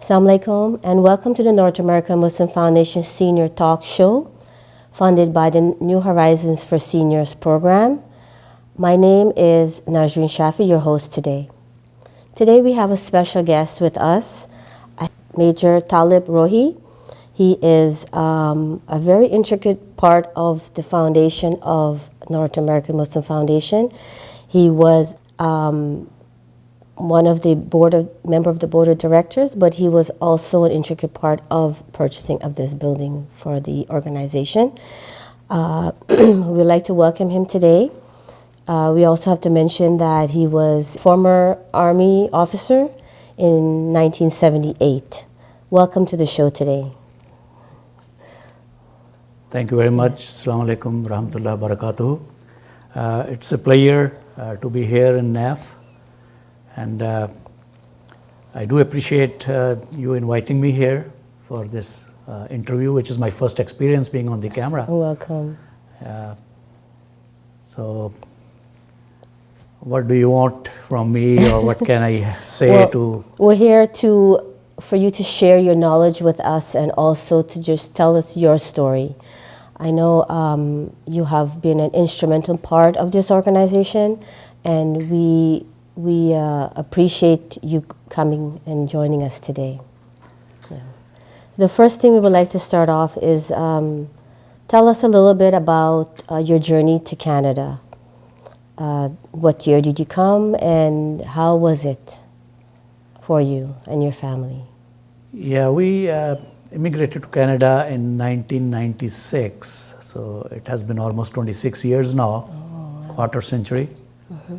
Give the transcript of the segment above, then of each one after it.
Assalamu alaikum and welcome to the North American Muslim Foundation Senior Talk Show, funded by the New Horizons for Seniors program. My name is Najreen Shafi, your host today. Today we have a special guest with us, Major Talib Rohi. He is a very intricate part of the foundation of North American Muslim Foundation. He was one of the member of the board of directors, but he was also an intricate part of purchasing of this building for the organization. We'd like to welcome him today. We also have to mention that he was former Army officer in 1978. Welcome to the show today. Thank you very much. Assalamu alaikum rahmatullah barakatuh. It's a pleasure to be here in NAMF, and I do appreciate you inviting me here for this interview, which is my first experience being on the camera. Welcome. So, what do you want from me, or what can I say to? We're here for you to share your knowledge with us and also to just tell us your story. I know you have been an instrumental part of this organization, and we appreciate you coming and joining us today. Yeah. The first thing we would like to start off is tell us a little bit about your journey to Canada. What year did you come, and how was it for you and your family? Yeah, we immigrated to Canada in 1996, so it has been almost 26 years now, quarter century. Mm-hmm.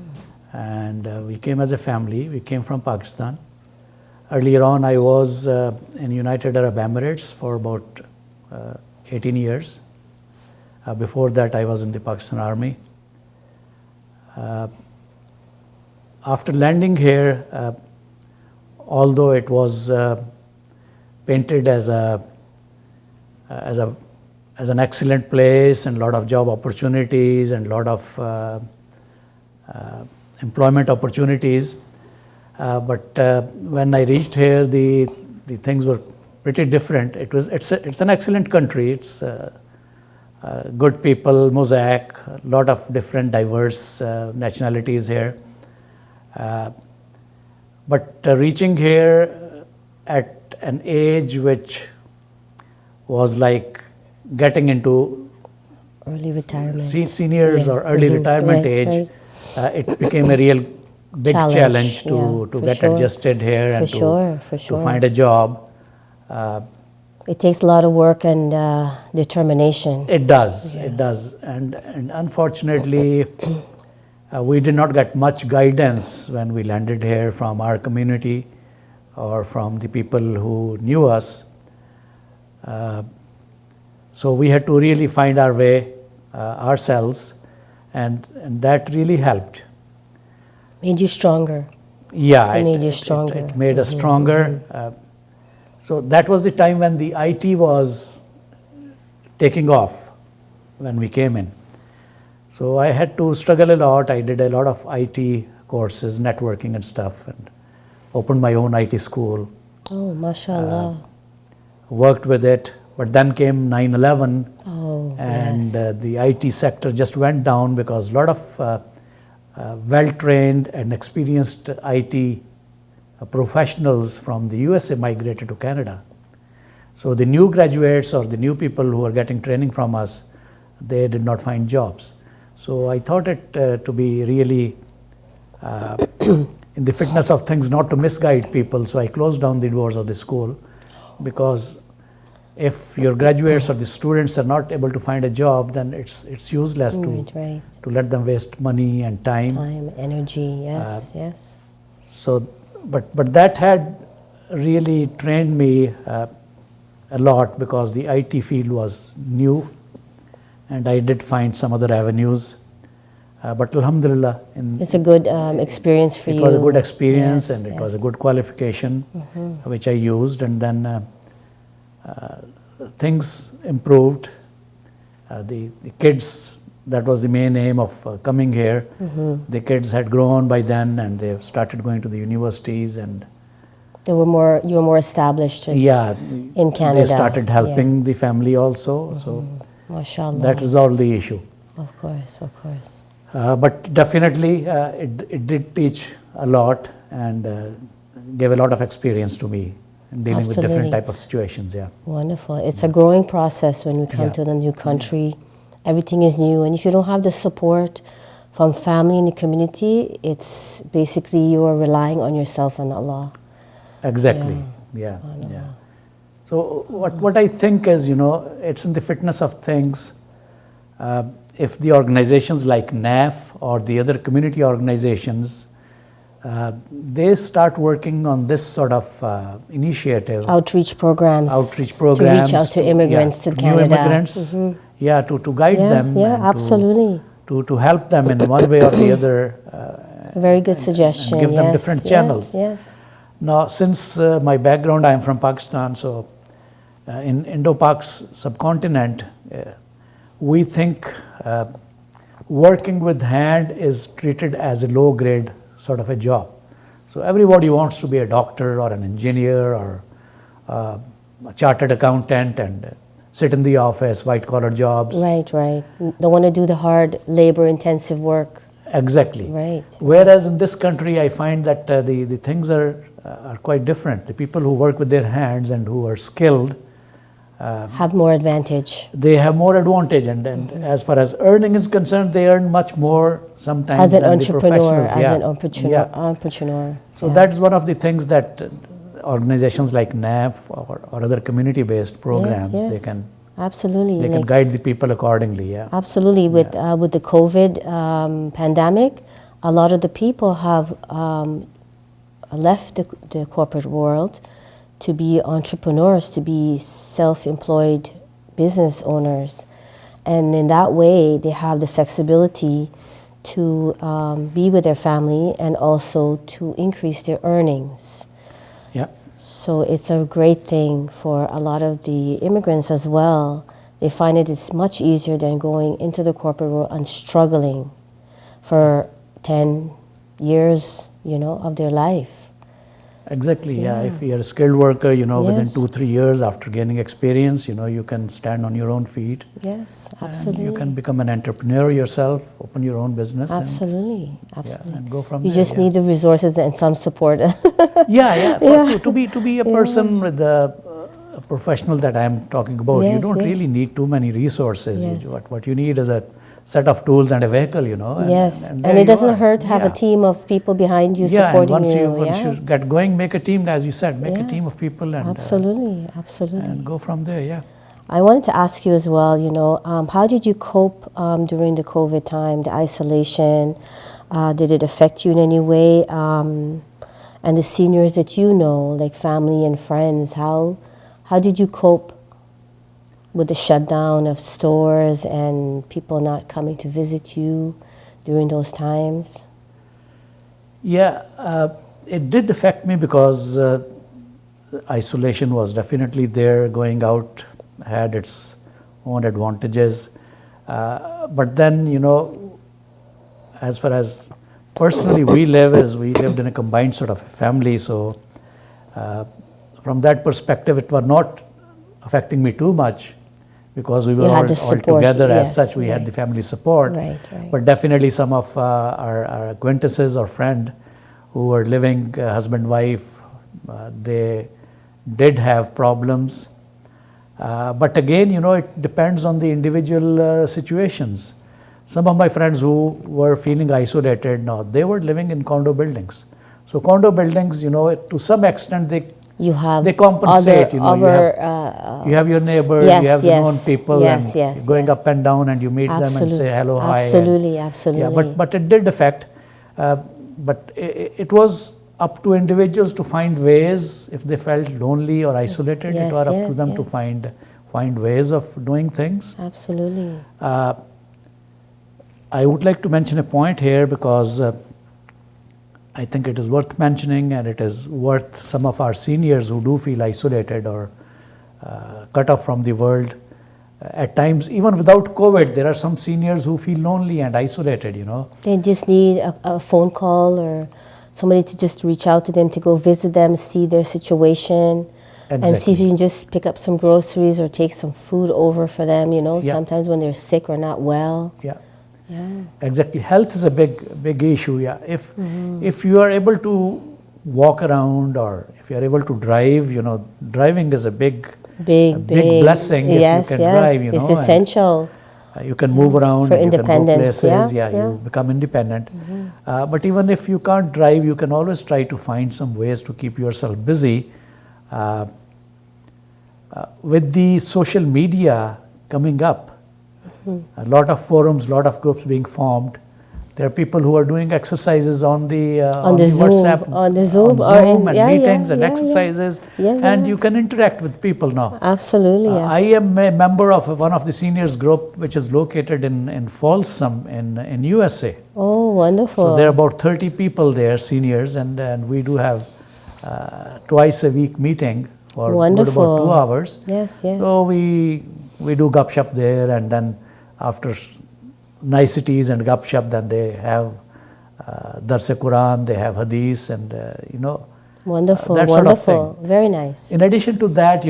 And we came as a family. We came from Pakistan. Earlier on, I was in United Arab Emirates for about 18 years. Before that, I was in the Pakistan Army. After landing here, although it was painted as an excellent place and a lot of job opportunities and a lot of employment opportunities, but when I reached here, the things were pretty different. It's an excellent country. It's good people, mosaic, a lot of different diverse nationalities here. But reaching here at an age which was like getting into early retirement, seniors or early retirement age, it became a real big challenge to get adjusted here and to find a job. It takes a lot of work and determination. It does, it does. And unfortunately, we did not get much guidance when we landed here from our community or from the people who knew us. So we had to really find our way ourselves, and that really helped. Made you stronger. Yeah, it made you stronger. It made us stronger. So that was the time when the IT was taking off when we came in. So I had to struggle a lot. I did a lot of IT courses, networking and stuff, and opened my own IT school. Oh, mashallah. Worked with it, but then came 9/11, and yes. The IT sector just went down because a lot of well-trained and experienced IT professionals from the USA migrated to Canada. So the new graduates or the new people who are getting training from us, they did not find jobs. So I thought it to be really in the fitness of things not to misguide people. So I closed down the doors of the school, because if your graduates or the students are not able to find a job, then it's useless to let them waste money and time. Time, energy, yes. So, but that had really trained me a lot, because the IT field was new, and I did find some other avenues. But alhamdulillah, it's a good experience for you. It was a good experience, and it was a good qualification, which I used, and then things improved. The kids, that was the main aim of coming here. The kids had grown by then, and they started going to the universities, and You were more established just Yeah, in Canada. they started helping the family also. So MashaAllah. that resolved the issue. Of course, of course. But definitely, it did teach a lot and gave a lot of experience to me in dealing with different Absolutely. type of situations. Yeah, Wonderful. It's a growing process when we come Yeah. to the new country. Everything is new, and if you don't have the support from family and the community, it's basically you are relying on yourself and Allah. exactly. Yeah, yeah. So what I think is, it's in the fitness of things. If the organizations like NAF or the other community organizations, they start working on this sort of initiative, Outreach programs. outreach programs To reach out to immigrants to new Canada. immigrants, yeah, to guide Yeah, them, yeah, and absolutely. to help them in one way or the other, Very good suggestion. give them yes, different yes, channels. Yes. Now, since my background, I am from Pakistan, so in Indo-Pak subcontinent, we think working with hand is treated as a low-grade sort of a job. So everybody wants to be a doctor or an engineer or a chartered accountant and sit in the office, white-collar jobs. Right, right. Don't want to do the hard, labor-intensive work. Exactly. Right. Whereas in this country, I find that the things are quite different. The people who work with their hands and who are skilled, Have more advantage. they have more advantage. And as far as earning is concerned, they earn much more sometimes As an than the entrepreneur, professionals. as Yeah. an entrepreneur, Yeah. entrepreneur. So yeah. that's one of the things that organizations like NAF or other community-based programs, yes. they can Absolutely. they can guide the people accordingly. Yeah. Absolutely. With the COVID pandemic, a lot of the people have left the corporate world to be entrepreneurs, to be self-employed business owners. And in that way, they have the flexibility to be with their family and also to increase their earnings. Yeah. So it's a great thing for a lot of the immigrants as well. They find it's much easier than going into the corporate world and struggling for 10 years, of their life. Exactly. Yeah. If you're a skilled worker, within Yes. 2-3 years after gaining experience, you can stand on your own feet. Yes, And absolutely. you can become an entrepreneur yourself, open your own business. Absolutely, And, absolutely. and go from You there. just need the reases and some support. Yeah. To be a person with a professional that I'm talking about, you Yes, don't yeah. really need too many resources. Yes. What you need is a set of tools and a vehicle, and, Yes, and and there it you doesn't are. hurt to have a Yeah. team of people behind you Yeah, and supporting once you. once you get going, make a team, as you said, make a Yeah. team of people and Absolutely, absolutely. and go from there. Yeah. I wanted to ask you as well, how did you cope during the COVID time, the isolation? Did it affect you in any way? And the seniors that you know, like family and friends, how did you cope with the shutdown of stores and people not coming to visit you during those times? Yeah, it did affect me because isolation was definitely there. Going out had its own advantages. But then, as far as personally we lived in a combined sort of family. So from that perspective, it was not affecting me too much because we were You had all the support, together as yes, such. We had right. the family support. Right, right. But definitely some of our acquaintances or friend who were living husband-wife, they did have problems. But again, it depends on the individual situations. Some of my friends who were feeling isolated now, they were living in condo buildings. So condo buildings, to some extent, they compensate. You have your neighbors, Yes, you have the yes, known people, yes, and yes, you're going yes. up and down, and you meet them and say hello, hi. Absolutely, and, absolutely. Yeah, but it did affect. But it was up to individuals to find ways if they felt lonely or isolated. Yes, it was up to yes, them to yes. find ways of doing things. Absolutely. I would like to mention a point here because I think it is worth mentioning, and it is worth some of our seniors who do feel isolated or cut off from the world. At times, even without COVID, there are some seniors who feel lonely and isolated, They just need a phone call or somebody to just reach out to them, to go visit them, see their situation, and see if you can just pick up some groceries or take some food over for them, sometimes when they're sick or not well. Yeah. Yeah. Exactly. Health is a big issue. Yeah. If you are able to walk around, or if you are able to drive, driving is a big blessing. Yes, if you can drive, it's essential. You can move around, for you can go independence. places. Yeah. You become independent. But even if you can't drive, you can always try to find some ways to keep yourself busy. With the social media coming up, a lot of forums, lot of groups being formed. There are people who are doing exercises on the Zoom, WhatsApp, on the Zoom, and meetings and exercises, and yeah. you can interact with people now. Absolutely. I am a member of one of the seniors group, which is located in Folsom in USA. Oh, wonderful. So there are about 30 people there, seniors, and we do have twice a week meeting for about 2 hours. Yes. So we do gupshup there, and then after niceties and gupshup, then they have Dars-e-Quran, they have Hadith, and Wonderful, that wonderful, sort of thing. Very nice. In addition to that,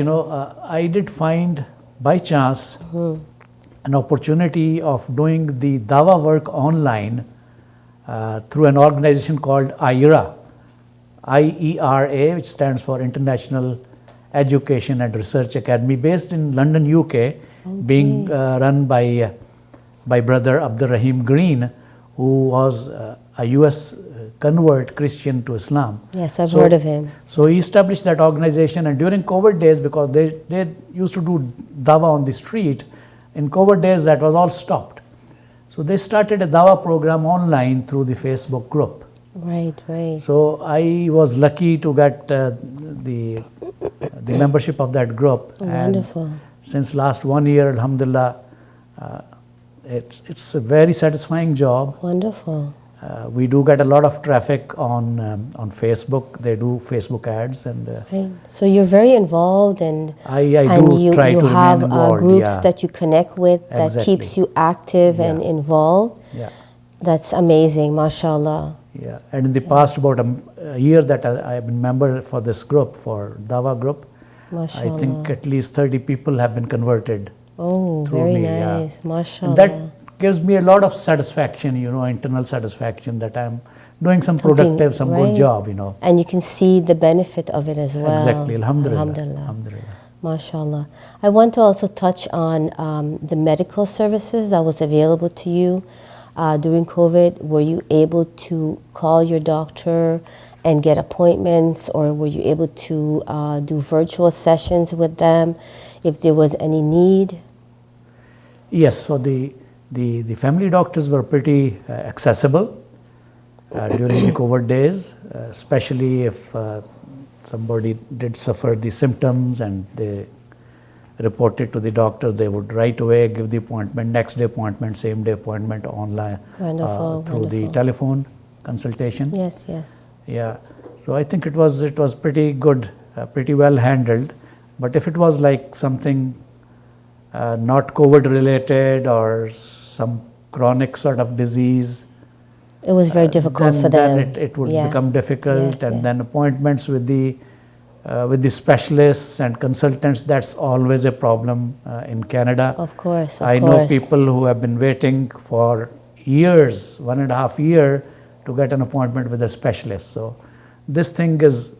I did find by chance an opportunity of doing the dawa work online through an organization called IERA, IERA, which stands for International Education and Research Academy, based in London, UK, being run by Brother Abdul Rahim Green, who was a US convert Christian to Islam. Yes, I've heard of him. So he established that organization, and during COVID days, because they used to do dawa on the street, in COVID days that was all stopped. So they started a dawa program online through the Facebook group. Right. So I was lucky to get the membership of that group. Wonderful. And since last 1 year, alhamdulillah, it's a very satisfying job. Wonderful. We do get a lot of traffic on Facebook. They do Facebook ads, and right. So you're very involved, and I do try to have remain involved. Groups that you connect with that keeps you active and involved. Yeah. That's amazing, mashallah. Yeah, and in the past about a year that I have been member for this group, for Dawa group, mashallah. I think at least 30 people have been converted. Oh, very nice, mashallah. And that gives me a lot of satisfaction, internal satisfaction that I'm doing some productive, some good job, And you can see the benefit of it as well. Exactly, alhamdulillah. Alhamdulillah. MashaAllah. I want to also touch on the medical services that was available to you during COVID. Were you able to call your doctor and get appointments, or were you able to do virtual sessions with them if there was any need? Yes, so the family doctors were pretty accessible during the COVID days, especially if somebody did suffer the symptoms and they reported to the doctor, they would right away give the appointment, next day appointment, same day appointment online through the telephone consultation. Yes. Yeah, so I think it was pretty good, pretty well handled. But if it was like something not COVID related or some chronic sort of disease, it was very difficult for them. Then it would become difficult, and then appointments with the specialists and consultants, that's always a problem in Canada. Of course. I know people who have been waiting for years, 1.5 years, to get an appointment with a specialist. So this thing is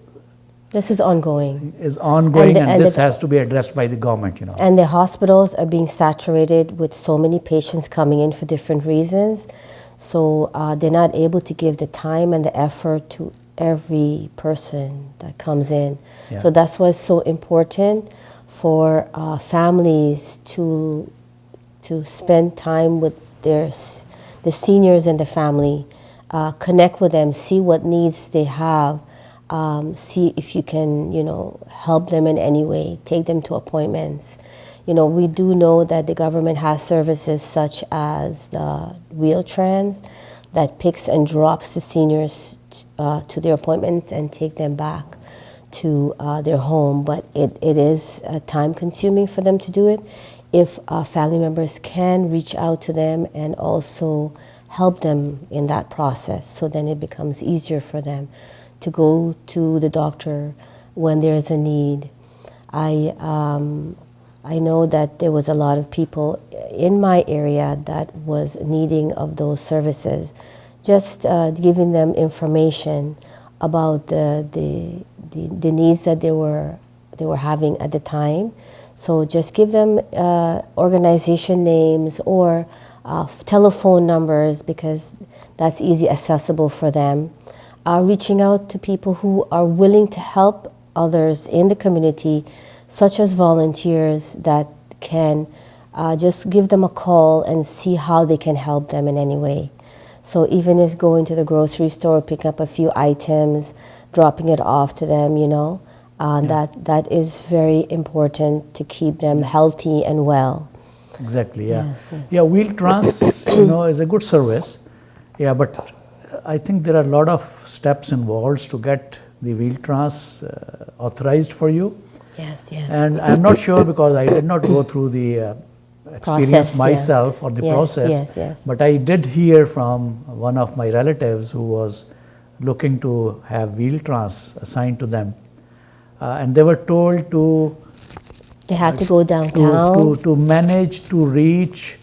ongoing. And this has to be addressed by the government, And the hospitals are being saturated with so many patients coming in for different reasons. So they're not able to give the time and the effort to every person that comes in. Yeah. So that's why it's so important for families to spend time with the seniors in the family, connect with them, see what needs they have, see if you can, help them in any way, take them to appointments. We do know that the government has services such as the Wheel-Trans that picks and drops the seniors to their appointments and take them back to their home. But it is time consuming for them to do it. If family members can reach out to them and also help them in that process. So then it becomes easier for them to go to the doctor when there's a need. I know that there was a lot of people in my area that was needing of those services. Just giving them information about the needs that they were having at the time. So just give them organization names or telephone numbers, because that's easy accessible for them. Reaching out to people who are willing to help others in the community, such as volunteers that can just give them a call and see how they can help them in any way. So even if going to the grocery store, pick up a few items, dropping it off to them, that is very important to keep them healthy and well. Exactly, yeah. Yes, yes. Yeah, wheel trans, is a good service. Yeah, but I think there are a lot of steps involved to get the wheel trans authorized for you. Yes, yes. And I'm not sure, because I did not go through the experience Process, myself or the Yes, process. yes, yes. But I did hear from one of my relatives who was looking to have wheel trans assigned to them. And they were told to They had to go downtown. to manage to reach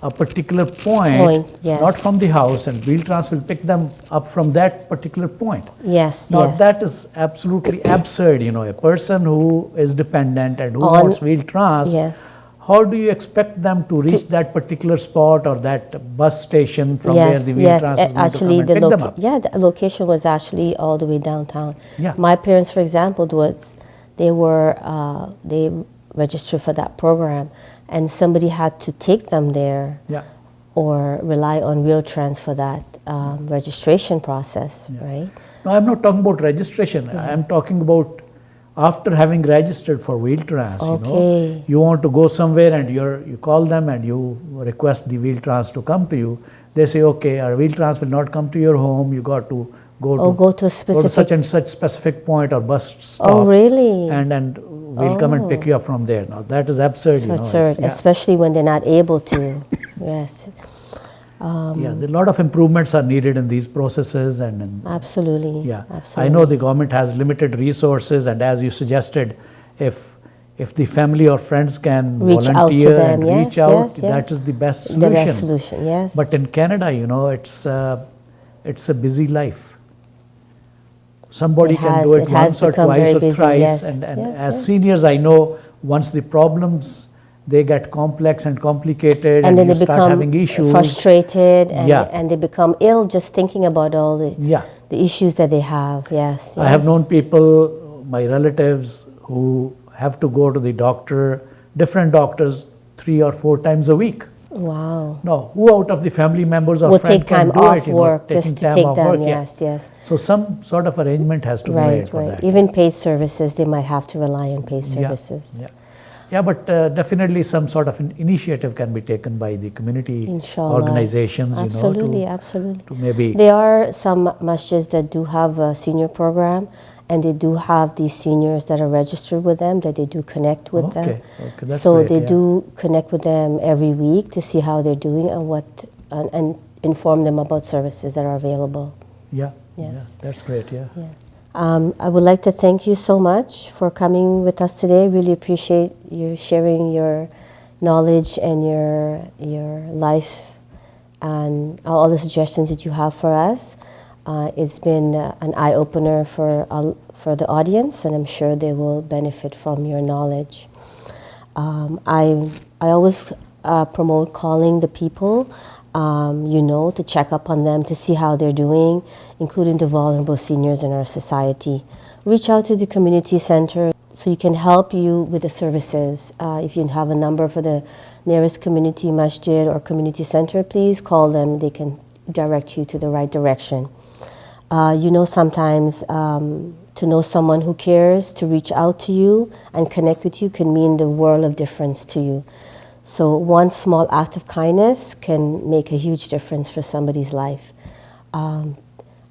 a particular point, Yes. not from the house, and wheel trans will pick them up from that particular point. Yes, Now yes. that is absolutely absurd. A person who is dependent and who On- wants wheel trans, Yes. how do you expect them to reach that particular spot or that bus station from where the wheel trans is going Actually, to come and pick them up? the location was actually all the way downtown. Yeah. My parents, for example, they registered for that program, and somebody had to take them there Yeah. or rely on wheel trans for that registration process, right? No, I'm not talking about registration. I'm talking about after having registered for wheel trans. Okay. You want to go somewhere and you call them and you request the wheel trans to come to you. They say, okay, our wheel trans will not come to your home. You got to go to Go to a specific. such and such specific point or bus stop. Oh, really? And we'll come and pick you up from there. Now that is absurd. So absurd, especially when they're not able to. Yes. Yeah, a lot of improvements are needed in these processes and Absolutely. yeah. Absolutely. I know the government has limited resources, and as you suggested, if the family or friends can Reach out to volunteer them, and yes, reach out, yes, yes. that is the best The solution. best solution, yes. But in Canada, it's a busy life. Somebody can do it once or become twice very or busy, thrice, yes. and Yes, as yes. seniors, I know once the problems they get complex and complicated, and then you they start become having issues. frustrated, and, Yeah. and they become ill just thinking about all the Yeah. issues that they have. Yes, I have yes. known people, my relatives, who have to go to the doctor, different doctors, 3 or 4 times a week. Wow. Now, who out of the family members or We'll friends take time can do off it? work taking just to time take off them. work, Yes, yes. So some sort of arrangement has to be made Right, for right. that. Even paid services, they might have to rely on paid Yeah, services. Yeah, yeah, but definitely some sort of an initiative can be taken by the community Inshallah. organizations, Absolutely, to absolutely. maybe. There are some masjids that do have a senior program, and they do have these seniors that are registered with them, that they do connect with them. Okay, that's So great, they yeah. do connect with them every week to see how they're doing and inform them about services that are available. Yeah, Yes. yeah, that's great, yeah. Yes. I would like to thank you so much for coming with us today. Really appreciate you sharing your knowledge and your life and all the suggestions that you have for us. It's been an eye-opener for the audience, and I'm sure they will benefit from your knowledge. I always promote calling the people, to check up on them, to see how they're doing, including the vulnerable seniors in our society. Reach out to the community center so you can help you with the services. If you have a number for the nearest community masjid or community center, please call them. They can direct you to the right direction. Sometimes to know someone who cares, to reach out to you and connect with you can mean the world of difference to you. So one small act of kindness can make a huge difference for somebody's life.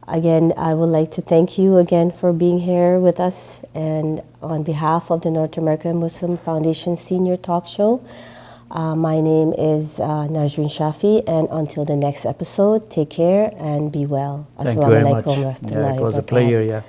Again, I would like to thank you again for being here with us, and on behalf of the North American Muslim Foundation Senior Talk Show, My name is Najreen Shafi, and until the next episode, take care and be well. Thank you very much. Yeah, it was a pleasure. Yeah.